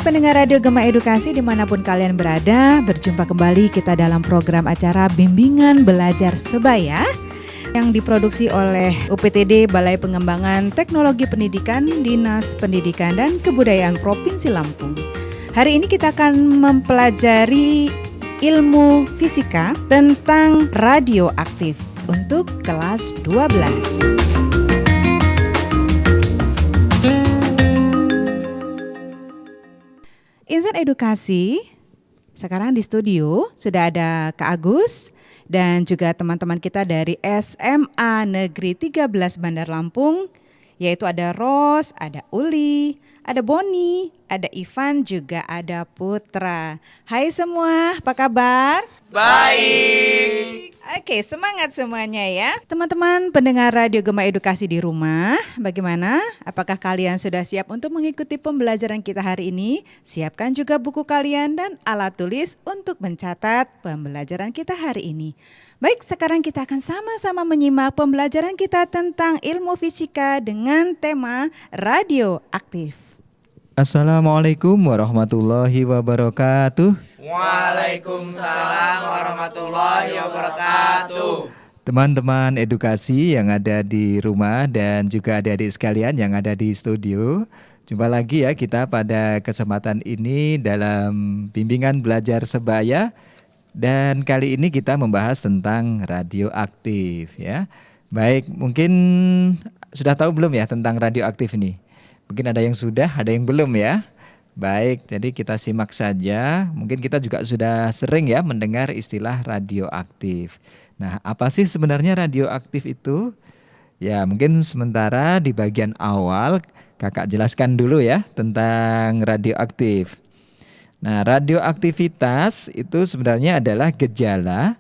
pendengar Radio Gema Edukasi dimanapun kalian berada, berjumpa kembali kita dalam program acara Bimbingan Belajar Sebaya yang diproduksi oleh UPTD Balai Pengembangan Teknologi Pendidikan Dinas Pendidikan dan Kebudayaan Provinsi Lampung. Hari ini kita akan mempelajari ilmu fisika tentang radioaktif untuk kelas 12. Insan Edukasi, sekarang di studio sudah ada Kak Agus dan juga teman-teman kita dari SMA Negeri 13 Bandar Lampung, yaitu ada Ros, ada Uli, ada Boni, ada Ivan, juga ada Putra. Hai semua, apa kabar? Baik. Oke, semangat semuanya ya. Teman-teman pendengar Radio Gema Edukasi di rumah, bagaimana? Apakah kalian sudah siap untuk mengikuti pembelajaran kita hari ini? Siapkan juga buku kalian dan alat tulis untuk mencatat pembelajaran kita hari ini. Baik, sekarang kita akan sama-sama menyimak pembelajaran kita tentang ilmu fisika dengan tema radioaktif. Assalamualaikum warahmatullahi wabarakatuh. Waalaikumsalam warahmatullahi wabarakatuh. Teman-teman edukasi yang ada di rumah dan juga adik-adik sekalian yang ada di studio, jumpa lagi ya kita pada kesempatan ini dalam bimbingan belajar sebaya. Dan kali ini kita membahas tentang radioaktif ya. Baik, mungkin sudah tahu belum ya tentang radioaktif ini? Mungkin ada yang sudah, ada yang belum ya. Baik, jadi kita simak saja. Mungkin kita juga sudah sering ya mendengar istilah radioaktif. Nah, apa sih sebenarnya radioaktif itu? Ya, mungkin sementara di bagian awal Kakak jelaskan dulu ya tentang radioaktif. Nah, radioaktivitas itu sebenarnya adalah gejala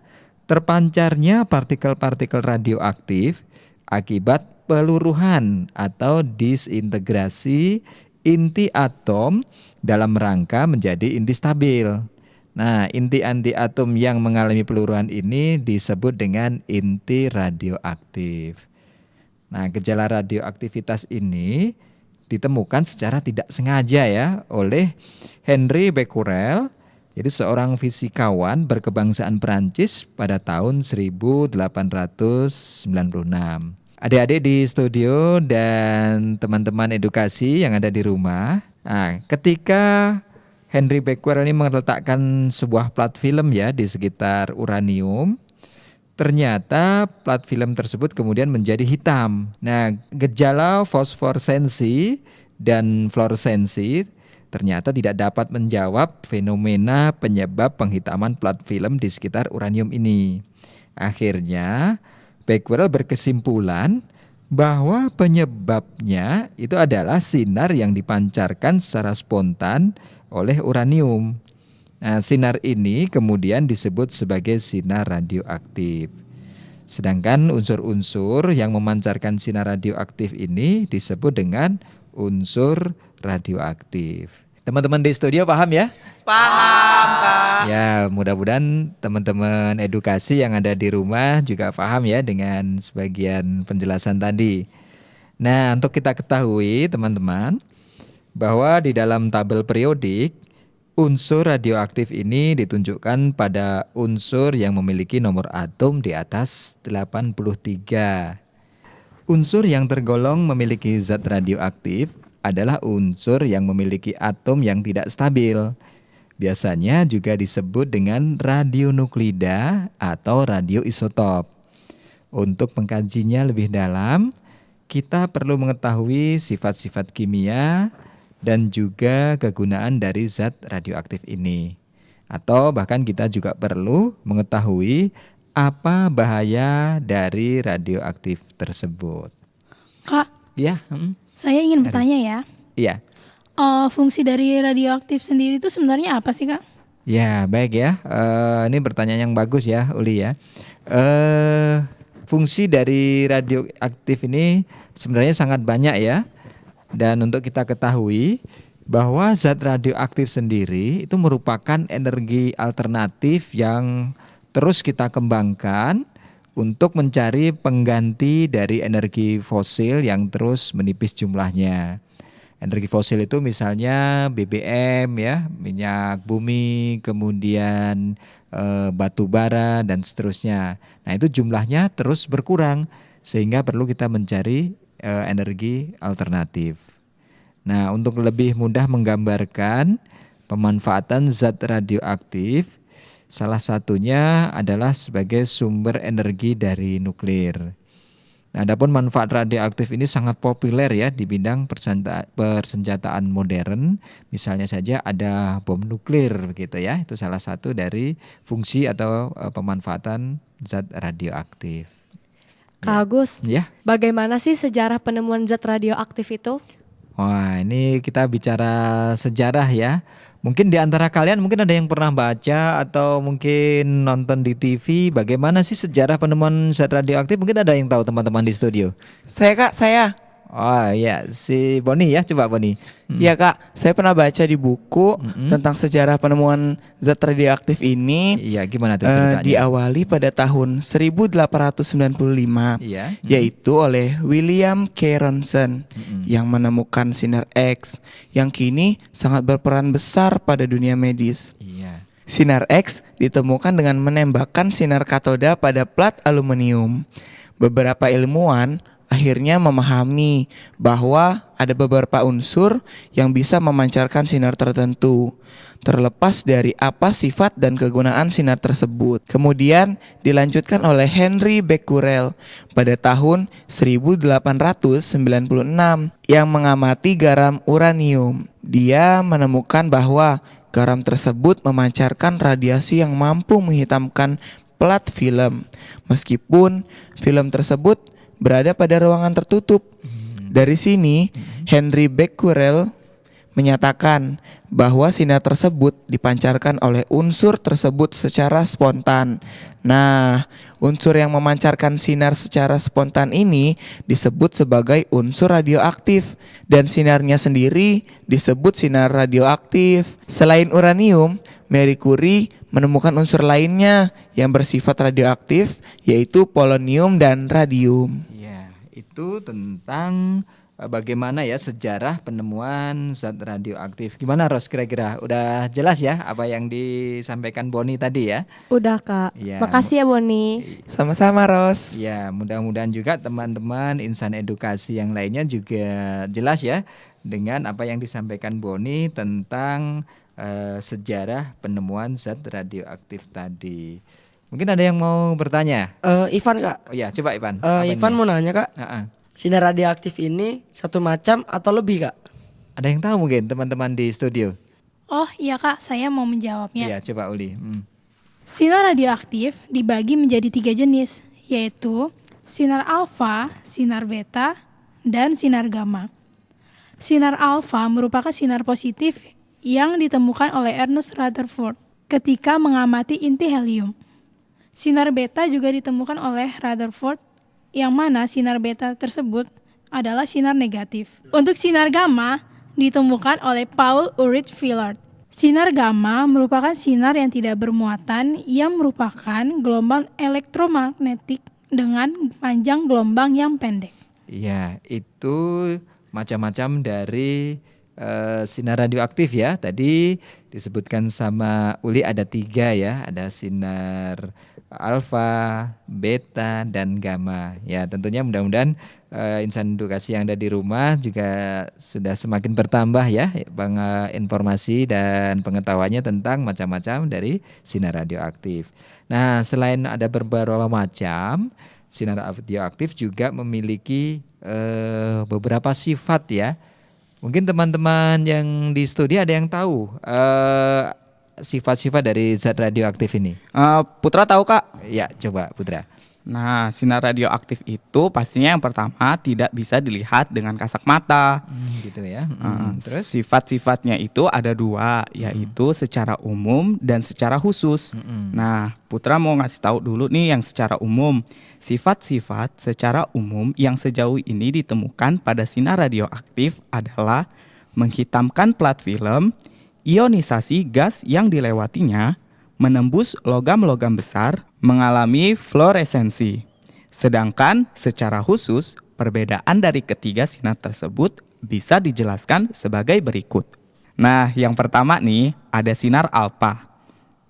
terpancarnya partikel-partikel radioaktif akibat peluruhan atau disintegrasi inti atom dalam rangka menjadi inti stabil. Nah, inti-inti atom yang mengalami peluruhan ini disebut dengan inti radioaktif. Nah, gejala radioaktivitas ini ditemukan secara tidak sengaja ya oleh Henri Becquerel, jadi seorang fisikawan berkebangsaan Perancis pada tahun 1896. Adik-adik di studio dan teman-teman edukasi yang ada di rumah. Nah, ketika Henri Becquerel ini meletakkan sebuah plat film ya di sekitar uranium, ternyata plat film tersebut kemudian menjadi hitam. Nah, gejala fosforescensi dan fluoresensi ternyata tidak dapat menjawab fenomena penyebab penghitaman plat film di sekitar uranium ini. Akhirnya Becquerel berkesimpulan bahwa penyebabnya itu adalah sinar yang dipancarkan secara spontan oleh uranium. Nah, sinar ini kemudian disebut sebagai sinar radioaktif. Sedangkan unsur-unsur yang memancarkan sinar radioaktif ini disebut dengan unsur radioaktif. Teman-teman di studio paham ya? Paham, Kak. Ya, mudah-mudahan teman-teman edukasi yang ada di rumah juga paham ya dengan sebagian penjelasan tadi. Nah, untuk kita ketahui teman-teman bahwa di dalam tabel periodik unsur radioaktif ini ditunjukkan pada unsur yang memiliki nomor atom di atas 83. Unsur yang tergolong memiliki zat radioaktif adalah unsur yang memiliki atom yang tidak stabil. Biasanya juga disebut dengan radionuklida atau radioisotop. Untuk mengkajinya lebih dalam, kita perlu mengetahui sifat-sifat kimia dan juga kegunaan dari zat radioaktif ini. Atau bahkan kita juga perlu mengetahui apa bahaya dari radioaktif tersebut. Kak, Ya, saya ingin bertanya ya. iya. Fungsi dari radioaktif sendiri itu sebenarnya apa sih, Kak? Ya, baik ya. Ini pertanyaan yang bagus ya, Uli ya. Fungsi dari radioaktif ini sebenarnya sangat banyak ya. Dan untuk kita ketahui bahwa zat radioaktif sendiri itu merupakan energi alternatif yang terus kita kembangkan untuk mencari pengganti dari energi fosil yang terus menipis jumlahnya. Energi fosil itu misalnya BBM ya, minyak bumi, kemudian batu bara dan seterusnya. Nah, itu jumlahnya terus berkurang sehingga perlu kita mencari energi alternatif. Nah, untuk lebih mudah menggambarkan pemanfaatan zat radioaktif, salah satunya adalah sebagai sumber energi dari nuklir. Nah, adapun manfaat radioaktif ini sangat populer ya di bidang persenjataan modern. Misalnya saja ada bom nuklir gitu ya. Itu salah satu dari fungsi atau pemanfaatan zat radioaktif. Kak Agus, Ya. bagaimana sih sejarah penemuan zat radioaktif itu? Wah, ini kita bicara sejarah ya. Mungkin di antara kalian mungkin ada yang pernah baca atau mungkin nonton di TV. Bagaimana sih sejarah penemuan zat radioaktif? Mungkin ada yang tahu teman-teman di studio. Saya. Oh iya, si Boni ya, coba Boni. Iya Kak, saya pernah baca di buku tentang sejarah penemuan zat radioaktif ini. Iya, gimana tuh ceritanya? Diawali pada tahun 1895, Iya. yaitu oleh William K. Ronson yang menemukan sinar X yang kini sangat berperan besar pada dunia medis. Iya. Sinar X ditemukan dengan menembakkan sinar katoda pada plat aluminium. Beberapa ilmuwan akhirnya memahami bahwa ada beberapa unsur yang bisa memancarkan sinar tertentu, terlepas dari apa sifat dan kegunaan sinar tersebut. Kemudian dilanjutkan oleh Henry Becquerel pada tahun 1896 yang mengamati garam uranium. Dia menemukan bahwa garam tersebut memancarkan radiasi yang mampu menghitamkan plat film, meskipun film tersebut berada pada ruangan tertutup. Dari sini, Henry Becquerel menyatakan bahwa sinar tersebut dipancarkan oleh unsur tersebut secara spontan. Nah, unsur yang memancarkan sinar secara spontan ini disebut sebagai unsur radioaktif dan sinarnya sendiri disebut sinar radioaktif. Selain uranium, Marie Curie menemukan unsur lainnya yang bersifat radioaktif, yaitu polonium dan radium. Iya, itu tentang bagaimana ya sejarah penemuan zat radioaktif. Gimana Ros, kira-kira udah jelas ya apa yang disampaikan Boni tadi ya? Udah Kak, Iya. makasih ya Boni. Sama-sama, Ros. Ya, mudah-mudahan juga teman-teman insan edukasi yang lainnya juga jelas ya dengan apa yang disampaikan Boni tentang sejarah penemuan zat radioaktif tadi. Mungkin ada yang mau bertanya? Ivan Kak, Oh ya, coba Ivan. Apa Ivan ini? mau nanya Kak, Ah. sinar radioaktif ini satu macam atau lebih Kak? Ada yang tahu mungkin teman-teman di studio? Oh iya Kak, saya mau menjawabnya. Iya, coba Uli. Sinar radioaktif dibagi menjadi 3 jenis, yaitu sinar alfa, sinar beta, dan sinar gamma. Sinar alfa merupakan sinar positif yang ditemukan oleh Ernest Rutherford ketika mengamati inti helium. Sinar beta juga ditemukan oleh Rutherford, yang mana sinar beta tersebut adalah sinar negatif. Untuk sinar gamma ditemukan oleh Paul Ulrich Villard. Sinar gamma merupakan sinar yang tidak bermuatan yang merupakan gelombang elektromagnetik dengan panjang gelombang yang pendek. Iya, itu macam-macam dari sinar radioaktif ya. Tadi disebutkan sama Uli ada 3 ya. Ada sinar alfa, beta, dan gamma. Ya, tentunya mudah-mudahan insan edukasi yang ada di rumah juga sudah semakin bertambah ya informasi dan pengetahuannya tentang macam-macam dari sinar radioaktif. Nah, selain ada beberapa macam, sinar radioaktif juga memiliki beberapa sifat ya. Mungkin teman-teman yang di studi ada yang tahu sifat-sifat dari zat radioaktif ini. Putra tahu Kak? Ya, coba Putra. Nah, sinar radioaktif itu pastinya yang pertama tidak bisa dilihat dengan kasat mata. Gitu ya. Terus? Sifat-sifatnya itu ada 2, yaitu secara umum dan secara khusus. Nah, Putra mau ngasih tahu dulu nih yang secara umum. Sifat-sifat secara umum yang sejauh ini ditemukan pada sinar radioaktif adalah menghitamkan plat film, ionisasi gas yang dilewatinya, menembus logam-logam besar, mengalami fluoresensi. Sedangkan secara khusus, perbedaan dari ketiga sinar tersebut bisa dijelaskan sebagai berikut. Nah, yang pertama nih ada sinar alfa.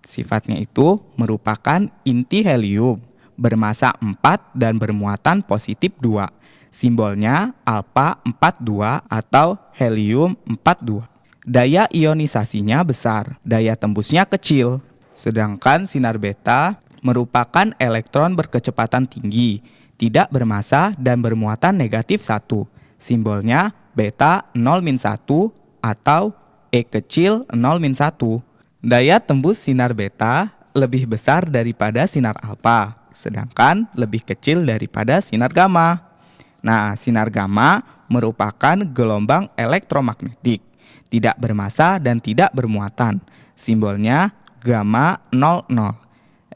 Sifatnya itu merupakan inti helium bermassa 4 dan bermuatan positif 2. Simbolnya alfa 42 atau helium 42. Daya ionisasinya besar, daya tembusnya kecil. Sedangkan sinar beta merupakan elektron berkecepatan tinggi, tidak bermassa dan bermuatan negatif 1. Simbolnya beta 0-1 atau E kecil 0-1. Daya tembus sinar beta lebih besar daripada sinar alfa, sedangkan lebih kecil daripada sinar gamma. Nah, sinar gamma merupakan gelombang elektromagnetik, tidak bermassa dan tidak bermuatan. Simbolnya gamma 00.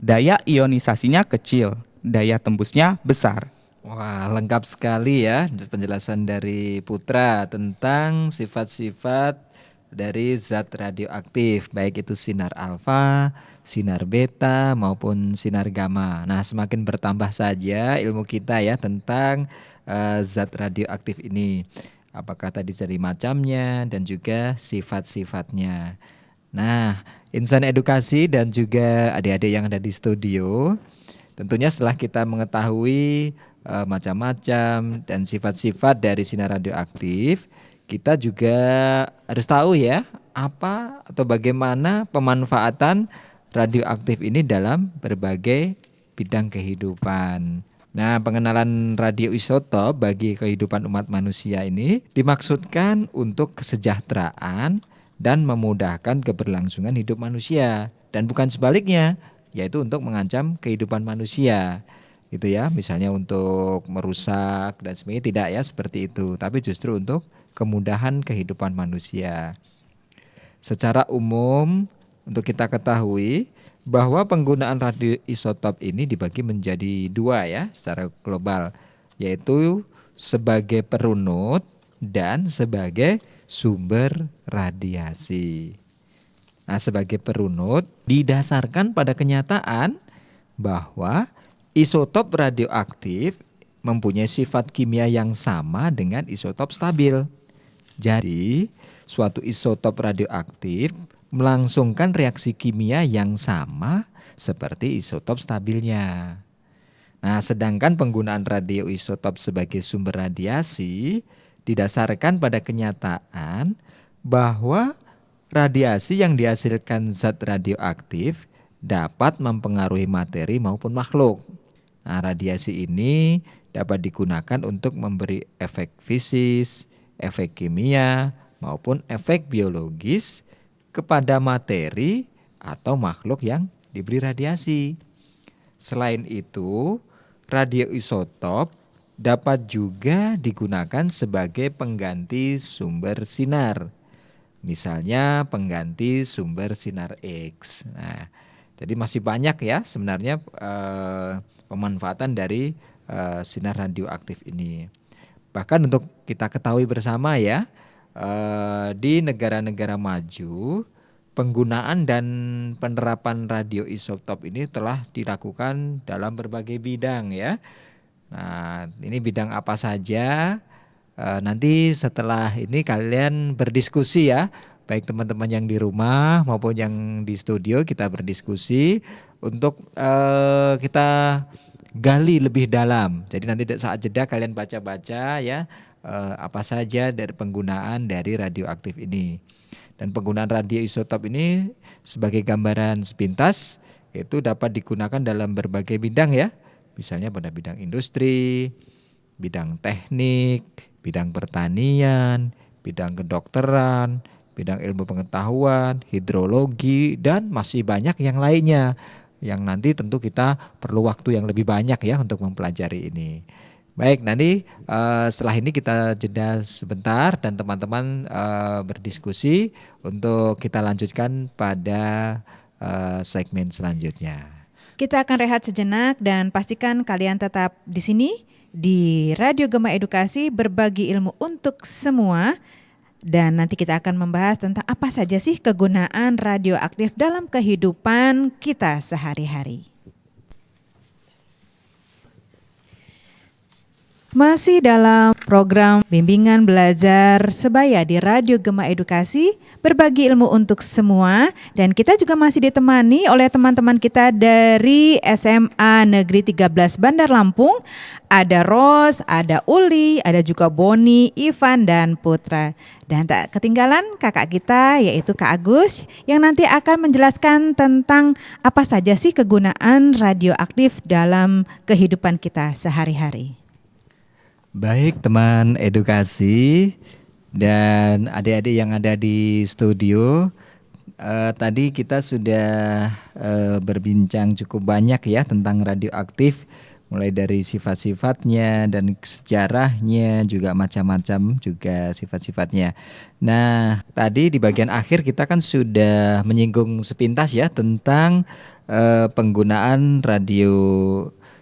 Daya ionisasinya kecil, daya tembusnya besar. Wah, lengkap sekali ya penjelasan dari Putra tentang sifat-sifat dari zat radioaktif, baik itu sinar alfa, sinar beta maupun sinar gamma. Nah, semakin bertambah saja ilmu kita ya tentang zat radioaktif ini. Apakah tadi dari macamnya dan juga sifat-sifatnya. Nah, insan edukasi dan juga adik-adik yang ada di studio, tentunya setelah kita mengetahui macam-macam dan sifat-sifat dari sinar radioaktif, kita juga harus tahu ya apa atau bagaimana pemanfaatan radioaktif ini dalam berbagai bidang kehidupan. Nah, pengenalan radioisotop bagi kehidupan umat manusia ini dimaksudkan untuk kesejahteraan dan memudahkan keberlangsungan hidup manusia, dan bukan sebaliknya, yaitu untuk mengancam kehidupan manusia. Gitu ya, misalnya untuk merusak dan sebagainya, tidak ya seperti itu, tapi justru untuk kemudahan kehidupan manusia. Secara umum untuk kita ketahui bahwa penggunaan radioisotop ini dibagi menjadi dua ya secara global, yaitu sebagai perunut dan sebagai sumber radiasi. Nah, sebagai perunut didasarkan pada kenyataan bahwa isotop radioaktif mempunyai sifat kimia yang sama dengan isotop stabil. Jadi, suatu isotop radioaktif melangsungkan reaksi kimia yang sama seperti isotop stabilnya. Nah, sedangkan penggunaan radioisotop sebagai sumber radiasi didasarkan pada kenyataan bahwa radiasi yang dihasilkan zat radioaktif dapat mempengaruhi materi maupun makhluk. Nah, radiasi ini dapat digunakan untuk memberi efek fisis, efek kimia, maupun efek biologis kepada materi atau makhluk yang diberi radiasi. Selain itu, radioisotop dapat juga digunakan sebagai pengganti sumber sinar. Misalnya pengganti sumber sinar X. Nah, jadi masih banyak ya sebenarnya pemanfaatan dari sinar radioaktif ini. Bahkan untuk kita ketahui bersama ya, di negara-negara maju penggunaan dan penerapan radioisotop ini telah dilakukan dalam berbagai bidang ya. Nah, ini bidang apa saja? Nanti setelah ini kalian berdiskusi ya, baik teman-teman yang di rumah maupun yang di studio, kita berdiskusi untuk kita gali lebih dalam. Jadi nanti saat jeda kalian baca-baca ya apa saja dari penggunaan dari radioaktif ini. Dan penggunaan radioisotop ini sebagai gambaran sepintas itu dapat digunakan dalam berbagai bidang ya. Misalnya pada bidang industri, bidang teknik, bidang pertanian, bidang kedokteran, bidang ilmu pengetahuan, hidrologi, dan masih banyak yang lainnya. Yang nanti tentu kita perlu waktu yang lebih banyak ya untuk mempelajari ini. Baik, nanti setelah ini kita jeda sebentar dan teman-teman berdiskusi untuk kita lanjutkan pada segmen selanjutnya. Kita akan rehat sejenak dan pastikan kalian tetap di sini di Radio Gema Edukasi, berbagi ilmu untuk semua. Dan nanti kita akan membahas tentang apa saja sih kegunaan radioaktif dalam kehidupan kita sehari-hari. Masih dalam program bimbingan belajar sebaya di Radio Gema Edukasi, berbagi ilmu untuk semua, dan kita juga masih ditemani oleh teman-teman kita dari SMA Negeri 13 Bandar Lampung. Ada Ros, ada Uli, ada juga Boni, Ivan, dan Putra. Dan tak ketinggalan kakak kita yaitu Kak Agus yang nanti akan menjelaskan tentang apa saja sih kegunaan radioaktif dalam kehidupan kita sehari-hari. Baik teman edukasi dan adik-adik yang ada di studio, tadi kita sudah berbincang cukup banyak ya tentang radioaktif, mulai dari sifat-sifatnya dan sejarahnya, juga macam-macam juga sifat-sifatnya. Nah, tadi di bagian akhir kita kan sudah menyinggung sepintas ya tentang penggunaan radio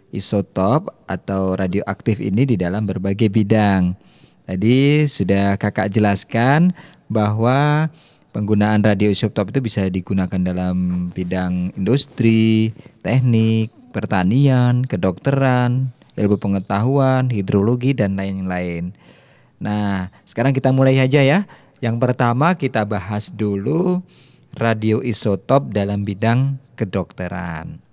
isotop atau radioaktif ini di dalam berbagai bidang. Tadi sudah kakak jelaskan bahwa penggunaan radio isotop itu bisa digunakan dalam bidang industri, teknik, pertanian, kedokteran, ilmu pengetahuan, hidrologi, dan lain-lain. Nah, sekarang kita mulai aja ya. Yang pertama kita bahas dulu radio isotop dalam bidang kedokteran.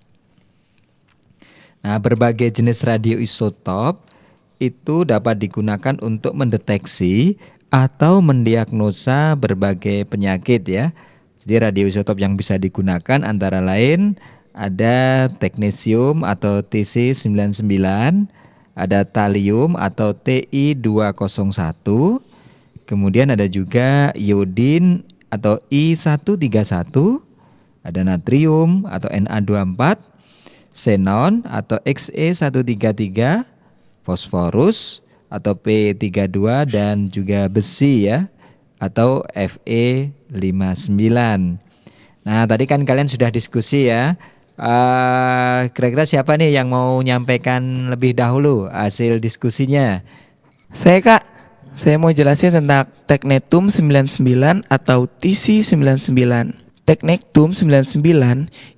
Nah, berbagai jenis radioisotop itu dapat digunakan untuk mendeteksi atau mendiagnosa berbagai penyakit ya. Jadi radioisotop yang bisa digunakan antara lain ada teknesium atau TC99, ada talium atau Ti201, kemudian ada juga iodin atau I131, ada natrium atau Na24, xenon atau Xe133, fosforus atau P32, dan juga besi ya atau Fe59. Nah, tadi kan kalian sudah diskusi ya. Kira-kira siapa nih yang mau nyampaikan lebih dahulu hasil diskusinya? Saya Kak, saya mau jelasin tentang teknetum 99 atau TC99. Teknetum 99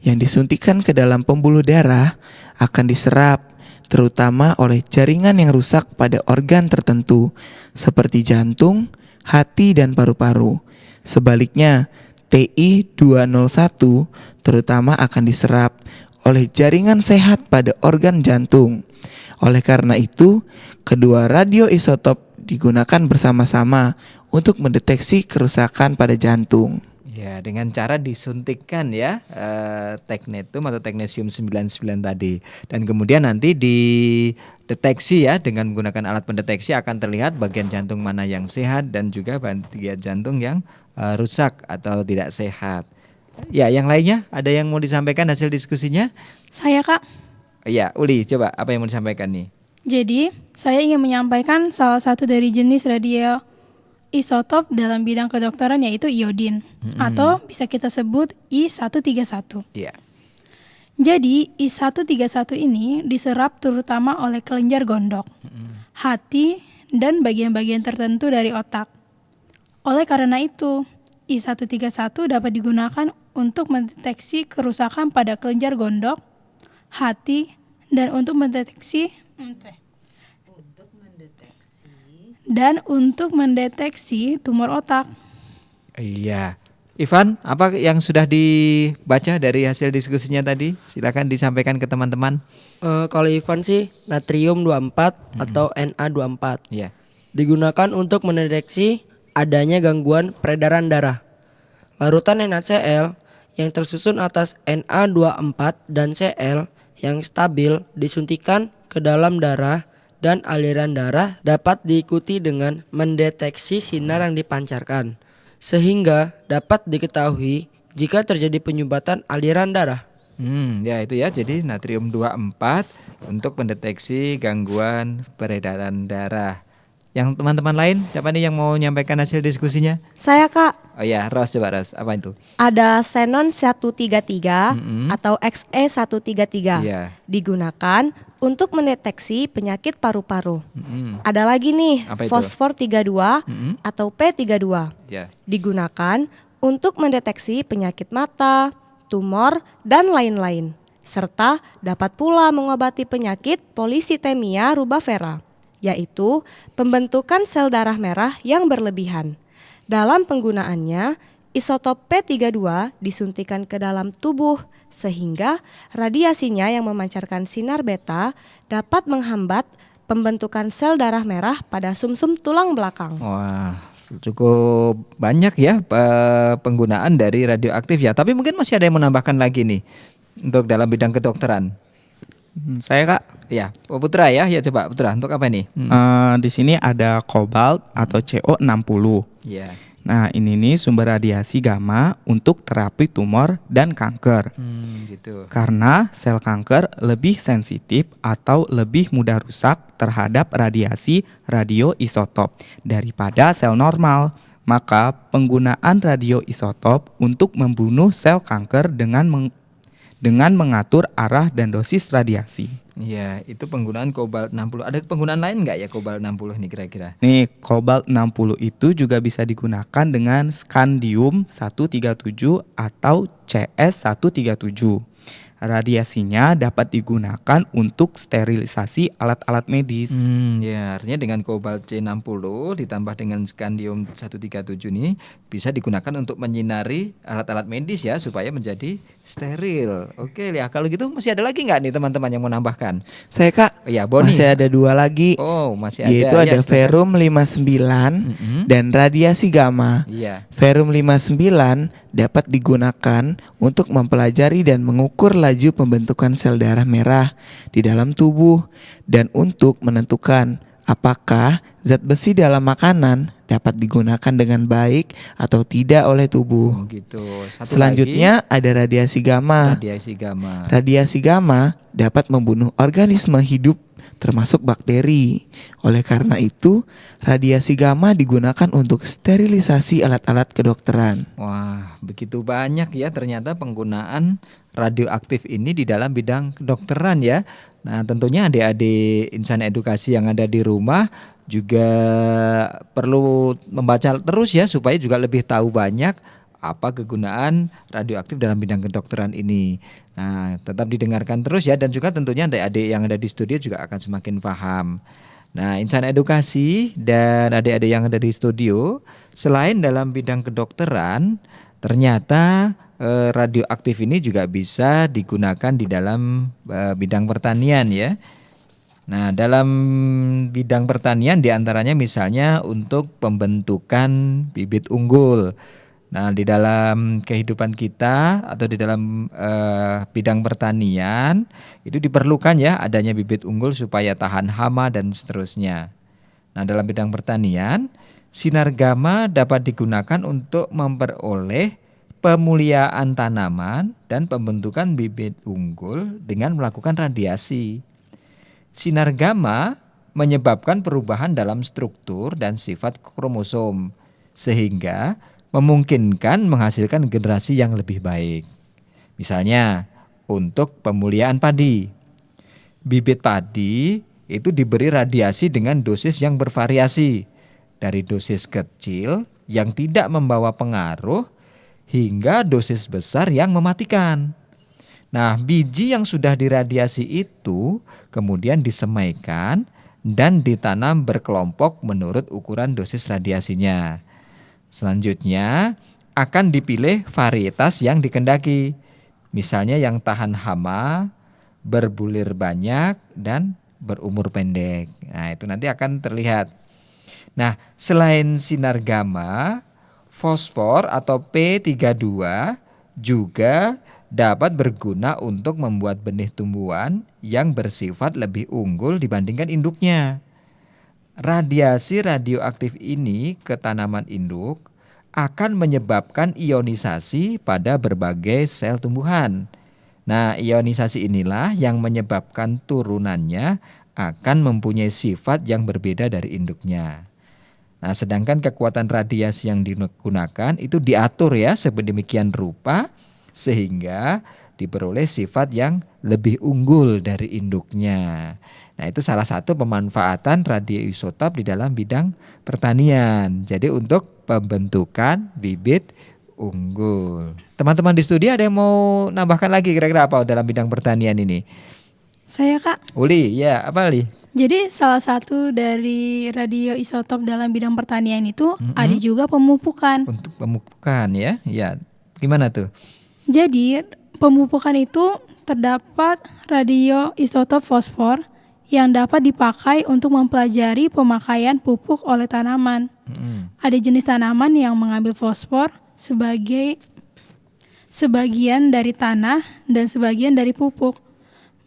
yang disuntikan ke dalam pembuluh darah akan diserap terutama oleh jaringan yang rusak pada organ tertentu seperti jantung, hati, dan paru-paru. Sebaliknya, Ti201 terutama akan diserap oleh jaringan sehat pada organ jantung. Oleh karena itu, kedua radioisotop digunakan bersama-sama untuk mendeteksi kerusakan pada jantung. Ya, dengan cara disuntikkan ya teknetum atau teknesium 99 tadi. Dan kemudian nanti dideteksi ya dengan menggunakan alat pendeteksi akan terlihat bagian jantung mana yang sehat dan juga bagian jantung yang rusak atau tidak sehat. Ya, yang lainnya ada yang mau disampaikan hasil diskusinya? Saya Kak. Ya, Uli, coba apa yang mau disampaikan nih? Jadi, saya ingin menyampaikan salah satu dari jenis radio isotop dalam bidang kedokteran yaitu iodin atau bisa kita sebut I131. Iya. Jadi I131 ini diserap terutama oleh kelenjar gondok, hati, dan bagian-bagian tertentu dari otak. Oleh karena itu, I131 dapat digunakan untuk mendeteksi kerusakan pada kelenjar gondok, hati, dan untuk mendeteksi tumor otak. Iya. Ivan, apa yang sudah dibaca dari hasil diskusinya tadi? Silakan disampaikan ke teman-teman. Kalau Ivan sih natrium 24 atau Na24. Iya. Digunakan untuk mendeteksi adanya gangguan peredaran darah. Larutan NaCl yang tersusun atas Na24 dan Cl yang stabil disuntikan ke dalam darah, dan aliran darah dapat diikuti dengan mendeteksi sinar yang dipancarkan, sehingga dapat diketahui jika terjadi penyumbatan aliran darah. Ya itu ya, jadi natrium 24 untuk mendeteksi gangguan peredaran darah. Yang teman-teman lain, siapa nih yang mau menyampaikan hasil diskusinya? Saya Kak. Oh ya, Ros, coba Ros, apa itu? Ada xenon 133 atau Xe133 Iya. digunakan untuk mendeteksi penyakit paru-paru. Ada lagi nih, Apa itu? fosfor 32 atau P32 Ya. digunakan untuk mendeteksi penyakit mata, tumor, dan lain-lain. Serta dapat pula mengobati penyakit polisitemia rubavera. yaitu pembentukan sel darah merah yang berlebihan. Dalam penggunaannya, isotop P32 disuntikan ke dalam tubuh sehingga radiasinya yang memancarkan sinar beta dapat menghambat pembentukan sel darah merah pada sumsum tulang belakang. Wah, cukup banyak ya penggunaan dari radioaktif ya. Tapi mungkin masih ada yang menambahkan lagi nih untuk dalam bidang kedokteran. Saya Kak, Ya, Putra ya coba Putra untuk apa nih? di sini ada kobalt atau CO60. Ya. Nah, ini nih sumber radiasi gamma untuk terapi tumor dan kanker. Gitu. Karena sel kanker lebih sensitif atau lebih mudah rusak terhadap radiasi radioisotop daripada sel normal. Maka penggunaan radioisotop untuk membunuh sel kanker dengan mengatur arah dan dosis radiasi. Iya, itu penggunaan kobalt 60. Ada penggunaan lain nggak ya kobalt 60 nih kira-kira? Nih, kobalt 60 itu juga bisa digunakan dengan scandium 137 atau CS 137. Radiasinya dapat digunakan untuk sterilisasi alat-alat medis. Ya, artinya dengan kobalt C60 ditambah dengan scandium 137 nih bisa digunakan untuk menyinari alat-alat medis ya supaya menjadi steril. Oke, ya kalau gitu masih ada lagi nggak nih teman-teman yang mau nambahkan? Saya Kak, Ya, Boni. masih ada 2 lagi. Oh, masih ada. Yaitu Ya, ada silakan. ferum 59 dan radiasi gamma. Iya. Ferum 59 dapat digunakan untuk mempelajari dan mengukur laju pembentukan sel darah merah di dalam tubuh dan untuk menentukan apakah zat besi dalam makanan dapat digunakan dengan baik atau tidak oleh tubuh. Oh, gitu. Satu Selanjutnya ada radiasi lagi, gamma. radiasi gamma. Radiasi gamma dapat membunuh organisme hidup termasuk bakteri. Oleh karena itu, radiasi gamma digunakan untuk sterilisasi alat-alat kedokteran. Wah, begitu banyak ya ternyata penggunaan radioaktif ini di dalam bidang kedokteran ya. Nah, tentunya adik-adik insan edukasi yang ada di rumah juga perlu membaca terus ya supaya juga lebih tahu banyak apa kegunaan radioaktif dalam bidang kedokteran ini. Nah, tetap didengarkan terus ya dan juga tentunya adik-adik yang ada di studio juga akan semakin paham. Nah, insan edukasi dan adik-adik yang ada di studio, selain dalam bidang kedokteran, ternyata radioaktif ini juga bisa digunakan di dalam bidang pertanian ya. Nah, dalam bidang pertanian diantaranya misalnya untuk pembentukan bibit unggul. Nah, di dalam kehidupan kita atau di dalam bidang pertanian itu diperlukan ya adanya bibit unggul supaya tahan hama dan seterusnya. Nah, dalam bidang pertanian, sinar gamma dapat digunakan untuk memperoleh pemuliaan tanaman dan pembentukan bibit unggul dengan melakukan radiasi. Sinar gamma menyebabkan perubahan dalam struktur dan sifat kromosom sehingga memungkinkan menghasilkan generasi yang lebih baik. Misalnya, untuk pemuliaan padi. Bibit padi itu diberi radiasi dengan dosis yang bervariasi. Dari dosis kecil yang tidak membawa pengaruh hingga dosis besar yang mematikan. Nah, biji yang sudah diradiasi itu kemudian disemaikan dan ditanam berkelompok menurut ukuran dosis radiasinya. Selanjutnya akan dipilih varietas yang dikehendaki, misalnya yang tahan hama, berbulir banyak, dan berumur pendek. Nah, itu nanti akan terlihat. Nah, selain sinar gamma, fosfor atau P32 juga dapat berguna untuk membuat benih tumbuhan yang bersifat lebih unggul dibandingkan induknya. Radiasi radioaktif ini ke tanaman induk akan menyebabkan ionisasi pada berbagai sel tumbuhan. Nah, ionisasi inilah yang menyebabkan turunannya akan mempunyai sifat yang berbeda dari induknya. Nah, sedangkan kekuatan radiasi yang digunakan itu diatur ya sedemikian rupa sehingga diperoleh sifat yang lebih unggul dari induknya. Nah, itu salah satu pemanfaatan radioisotop di dalam bidang pertanian. Jadi untuk pembentukan bibit unggul. Teman-teman di studi ada yang mau nambahkan lagi kira-kira apa dalam bidang pertanian ini? Saya Kak, Uli, ya apa Uli? Jadi salah satu dari radioisotop dalam bidang pertanian itu ada juga pemupukan. Untuk pemupukan ya. Ya. Gimana tuh? Jadi pemupukan itu terdapat radioisotop fosfor yang dapat dipakai untuk mempelajari pemakaian pupuk oleh tanaman. Ada jenis tanaman yang mengambil fosfor sebagai sebagian dari tanah dan sebagian dari pupuk.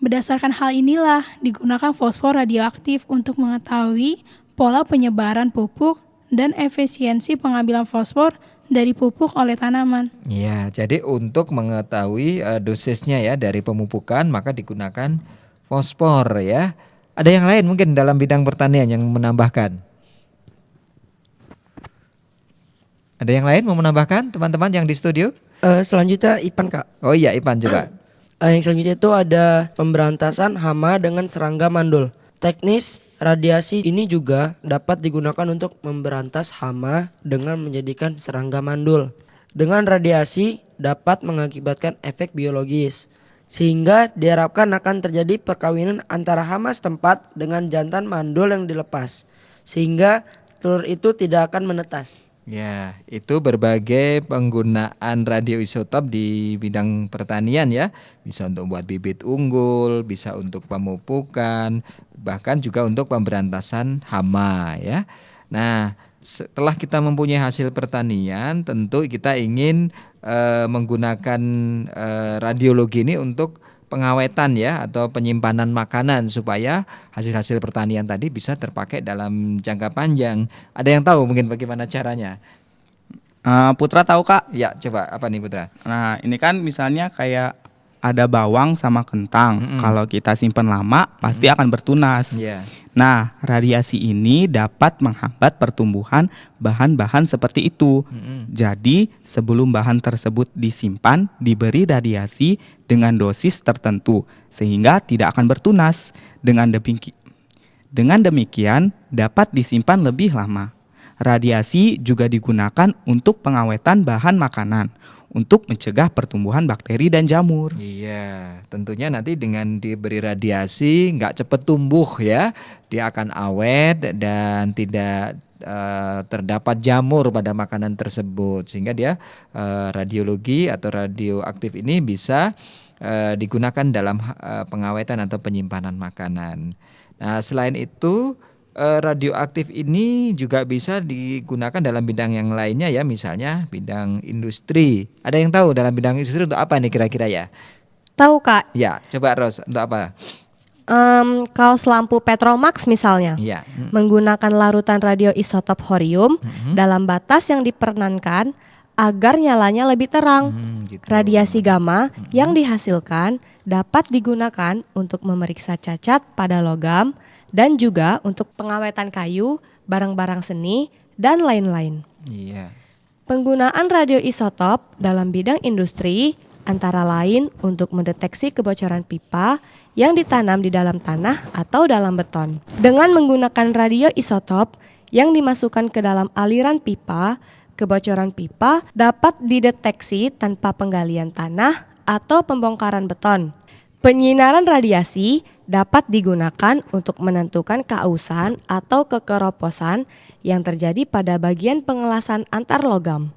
Berdasarkan hal inilah digunakan fosfor radioaktif untuk mengetahui pola penyebaran pupuk dan efisiensi pengambilan fosfor dari pupuk oleh tanaman. Ya, jadi untuk mengetahui dosisnya ya dari pemupukan maka digunakan fosfor ya. Ada yang lain mungkin dalam bidang pertanian yang menambahkan? Ada yang lain mau menambahkan teman-teman yang di studio? Selanjutnya Ipan, Kak. Oh iya Ipan coba. Yang selanjutnya itu ada pemberantasan hama dengan serangga mandul. Teknis radiasi ini juga dapat digunakan untuk memberantas hama dengan menjadikan serangga mandul. Dengan radiasi dapat mengakibatkan efek biologis, sehingga diharapkan akan terjadi perkawinan antara hama setempat dengan jantan mandul yang dilepas, sehingga telur itu tidak akan menetas. Ya, itu berbagai penggunaan radioisotop di bidang pertanian ya. Bisa untuk membuat bibit unggul, bisa untuk pemupukan, bahkan juga untuk pemberantasan hama ya. Nah, setelah kita mempunyai hasil pertanian, tentu kita ingin menggunakan radiologi ini untuk pengawetan ya atau penyimpanan makanan supaya hasil-hasil pertanian tadi bisa terpakai dalam jangka panjang. Ada yang tahu mungkin bagaimana caranya? Putra tahu Kak? Ya, coba apa nih Putra? Nah, ini kan misalnya kayak ada bawang sama kentang. Kalau kita simpan lama pasti akan bertunas. Ya. Nah, radiasi ini dapat menghambat pertumbuhan bahan-bahan seperti itu. Jadi, sebelum bahan tersebut disimpan, diberi radiasi dengan dosis tertentu sehingga tidak akan bertunas. Dengan demikian dapat disimpan lebih lama. Radiasi juga digunakan untuk pengawetan bahan makanan untuk mencegah pertumbuhan bakteri dan jamur. Iya, tentunya nanti dengan diberi radiasi nggak cepat tumbuh ya, dia akan awet dan tidak terdapat jamur pada makanan tersebut, sehingga dia radiologi atau radioaktif ini bisa digunakan dalam pengawetan atau penyimpanan makanan. Nah, selain itu radioaktif ini juga bisa digunakan dalam bidang yang lainnya ya, misalnya bidang industri. Ada yang tahu dalam bidang industri untuk apa nih kira-kira ya? Tahu Kak, Ya, coba Ros, untuk apa? kaos lampu Petromax misalnya Iya. menggunakan larutan radioisotop horium dalam batas yang diperkenankan agar nyalanya lebih terang. Gitu. Radiasi gamma yang dihasilkan dapat digunakan untuk memeriksa cacat pada logam dan juga untuk pengawetan kayu, barang-barang seni, dan lain-lain. Iya. Penggunaan radioisotop dalam bidang industri antara lain untuk mendeteksi kebocoran pipa yang ditanam di dalam tanah atau dalam beton. Dengan menggunakan radioisotop yang dimasukkan ke dalam aliran pipa, kebocoran pipa dapat dideteksi tanpa penggalian tanah atau pembongkaran beton. Penyinaran radiasi dapat digunakan untuk menentukan keausan atau kekeroposan yang terjadi pada bagian pengelasan antar logam.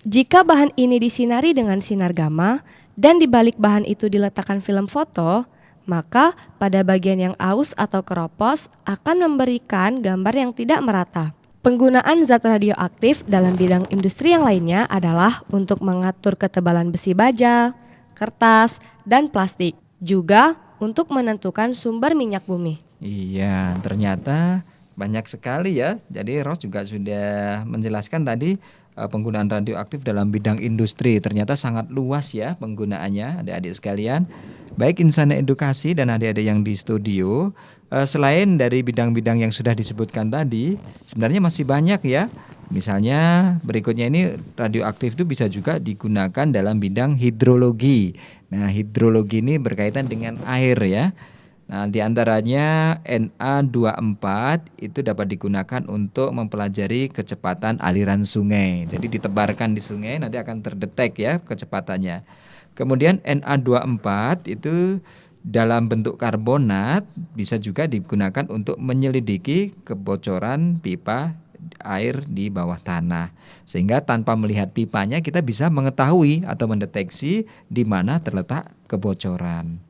Jika bahan ini disinari dengan sinar gamma dan di balik bahan itu diletakkan film foto, maka pada bagian yang aus atau keropos akan memberikan gambar yang tidak merata. Penggunaan zat radioaktif dalam bidang industri yang lainnya adalah untuk mengatur ketebalan besi baja, kertas, dan plastik. Juga untuk menentukan sumber minyak bumi. Iya, ternyata banyak sekali ya. Jadi Ros juga sudah menjelaskan tadi penggunaan radioaktif dalam bidang industri. Ternyata sangat luas ya penggunaannya, adik-adik sekalian. Baik insan edukasi dan adik-adik yang di studio, selain dari bidang-bidang yang sudah disebutkan tadi, sebenarnya masih banyak ya. Misalnya berikutnya ini radioaktif itu bisa juga digunakan dalam bidang hidrologi. Nah, hidrologi ini berkaitan dengan air ya. Nah, di antaranya Na24 itu dapat digunakan untuk mempelajari kecepatan aliran sungai. Jadi ditebarkan di sungai nanti akan terdetek ya kecepatannya. Kemudian Na24 itu dalam bentuk karbonat bisa juga digunakan untuk menyelidiki kebocoran pipa air di bawah tanah. Sehingga tanpa melihat pipanya kita bisa mengetahui atau mendeteksi di mana terletak kebocoran.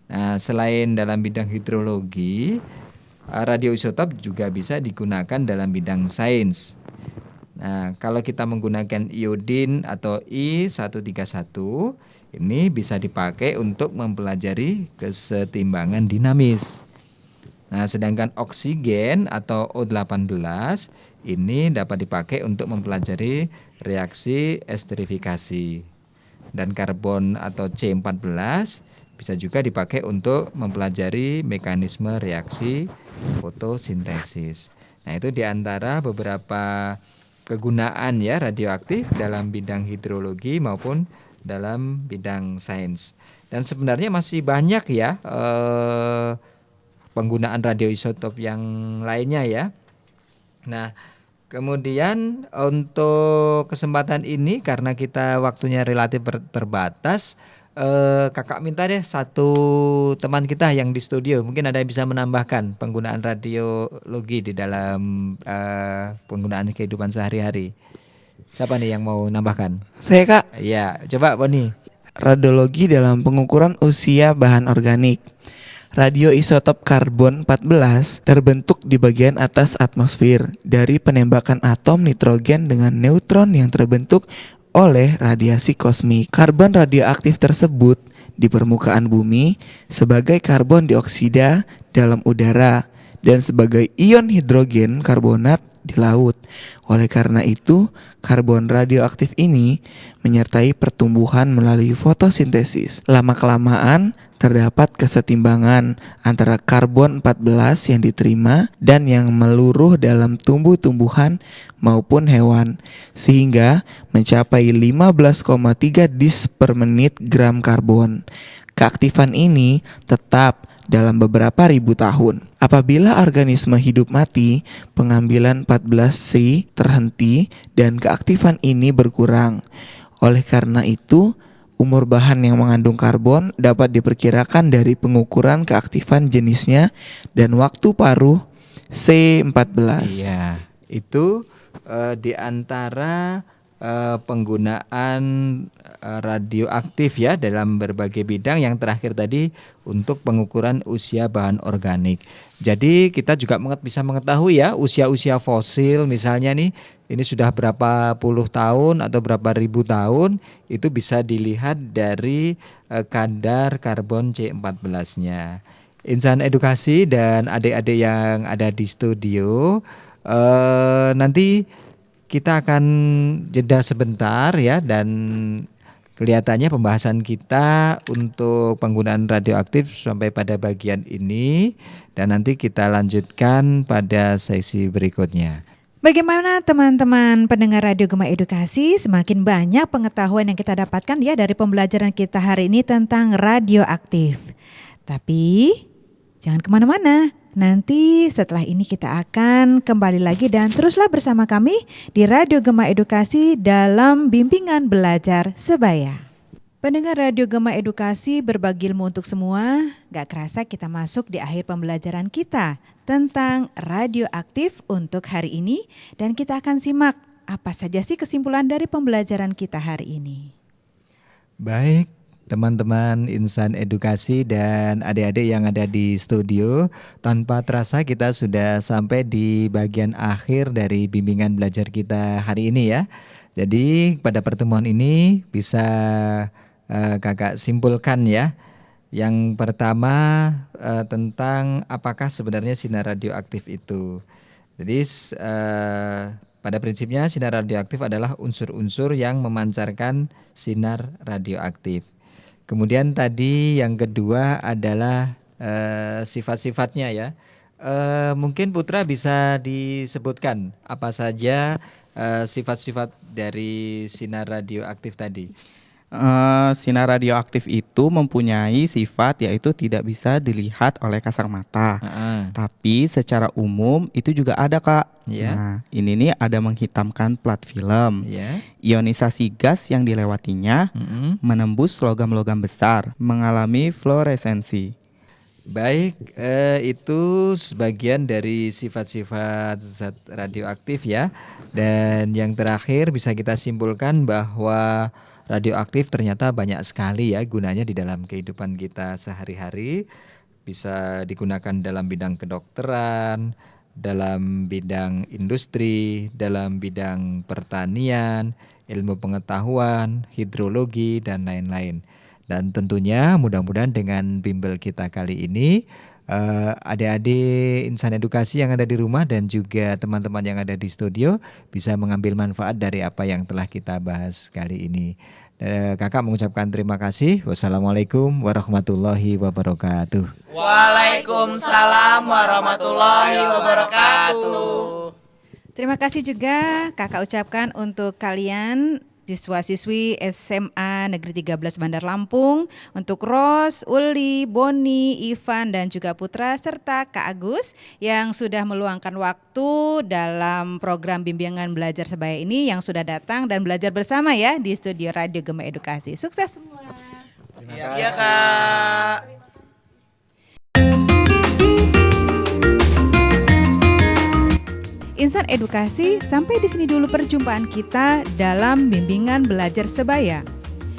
Nah, selain dalam bidang hidrologi, radioisotop juga bisa digunakan dalam bidang sains. Nah, kalau kita menggunakan iodin atau I131, ini bisa dipakai untuk mempelajari kesetimbangan dinamis. Nah, sedangkan oksigen atau O18 ini dapat dipakai untuk mempelajari reaksi esterifikasi. Dan karbon atau C14 bisa juga dipakai untuk mempelajari mekanisme reaksi fotosintesis. Nah, itu diantara beberapa kegunaan ya radioaktif dalam bidang hidrologi maupun dalam bidang sains. Dan sebenarnya masih banyak ya penggunaan radioisotop yang lainnya ya. Nah, kemudian untuk kesempatan ini karena kita waktunya relatif terbatas, kakak minta deh satu teman kita yang di studio mungkin ada yang bisa menambahkan penggunaan radiologi di dalam penggunaan kehidupan sehari-hari. Siapa nih yang mau nambahkan? Saya Kak, Iya, coba Boni. radiologi dalam pengukuran usia bahan organik. Radioisotop karbon 14 terbentuk di bagian atas atmosfer dari penembakan atom nitrogen dengan neutron yang terbentuk oleh radiasi kosmik. Karbon radioaktif tersebut di permukaan bumi sebagai karbon dioksida dalam udara dan sebagai ion hidrogen karbonat di laut. Oleh karena itu, karbon radioaktif ini menyertai pertumbuhan melalui fotosintesis. Lama-kelamaan terdapat kesetimbangan antara karbon 14 yang diterima dan yang meluruh dalam tumbuh-tumbuhan maupun hewan sehingga mencapai 15,3 dis per menit gram karbon. Keaktifan ini tetap dalam beberapa ribu tahun. Apabila organisme hidup mati, pengambilan 14C terhenti dan keaktifan ini berkurang. Oleh karena itu, umur bahan yang mengandung karbon dapat diperkirakan dari pengukuran keaktifan jenisnya dan waktu paruh C14. Iya, itu di antara penggunaan radioaktif ya dalam berbagai bidang. Yang terakhir tadi untuk pengukuran usia bahan organik. Jadi kita juga bisa mengetahui ya usia-usia fosil misalnya nih, ini sudah berapa puluh tahun atau berapa ribu tahun, itu bisa dilihat dari kadar karbon C14-nya. Insan edukasi dan adik-adik yang ada di studio, nanti kita akan jeda sebentar ya, dan kelihatannya pembahasan kita untuk penggunaan radioaktif sampai pada bagian ini, dan nanti kita lanjutkan pada sesi berikutnya. Bagaimana teman-teman pendengar Radio Gema Edukasi, semakin banyak pengetahuan yang kita dapatkan ya dari pembelajaran kita hari ini tentang radioaktif. Tapi jangan kemana-mana, nanti setelah ini kita akan kembali lagi dan teruslah bersama kami di Radio Gema Edukasi dalam bimbingan belajar sebaya. Pendengar Radio Gema Edukasi, berbagi ilmu untuk semua. Gak kerasa kita masuk di akhir pembelajaran kita tentang radioaktif untuk hari ini, dan kita akan simak apa saja sih kesimpulan dari pembelajaran kita hari ini. Baik, teman-teman insan edukasi dan adik-adik yang ada di studio, tanpa terasa kita sudah sampai di bagian akhir dari bimbingan belajar kita hari ini ya. Jadi pada pertemuan ini bisa kakak simpulkan ya. Yang pertama tentang apakah sebenarnya sinar radioaktif itu. Jadi pada prinsipnya sinar radioaktif adalah unsur-unsur yang memancarkan sinar radioaktif. Kemudian tadi yang kedua adalah sifat-sifatnya ya. Mungkin Putra bisa disebutkan apa saja sifat-sifat dari sinar radioaktif tadi. Sinar radioaktif itu mempunyai sifat yaitu tidak bisa dilihat oleh kasat mata. Tapi secara umum itu juga ada, Kak. Ya. Nah, ini nih ada menghitamkan plat film. Ya. Ionisasi gas yang dilewatinya menembus logam-logam besar, mengalami fluoresensi. Baik, itu sebagian dari sifat-sifat zat radioaktif ya. Dan yang terakhir bisa kita simpulkan bahwa radioaktif ternyata banyak sekali ya gunanya di dalam kehidupan kita sehari-hari. Bisa digunakan dalam bidang kedokteran, dalam bidang industri, dalam bidang pertanian, ilmu pengetahuan, hidrologi, dan lain-lain. Dan tentunya mudah-mudahan dengan bimbel kita kali ini adik-adik insan edukasi yang ada di rumah dan juga teman-teman yang ada di studio bisa mengambil manfaat dari apa yang telah kita bahas kali ini. Kakak mengucapkan terima kasih. Wassalamualaikum warahmatullahi wabarakatuh. Waalaikumsalam warahmatullahi wabarakatuh. Terima kasih juga Kakak ucapkan untuk kalian siswa-siswi SMA Negeri 13 Bandar Lampung, untuk Ros, Uli, Boni, Ivan, dan juga Putra, serta Kak Agus yang sudah meluangkan waktu dalam program bimbingan belajar sebaya ini, yang sudah datang dan belajar bersama ya di studio Radio Gema Edukasi. Sukses semua. Iya, Kak. Insan Edukasi, sampai di sini dulu perjumpaan kita dalam bimbingan belajar sebaya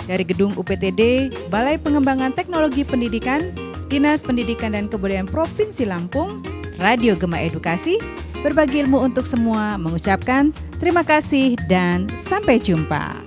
dari gedung UPTD, Balai Pengembangan Teknologi Pendidikan, Dinas Pendidikan dan Kebudayaan Provinsi Lampung, Radio Gema Edukasi, berbagi ilmu untuk semua, mengucapkan terima kasih dan sampai jumpa.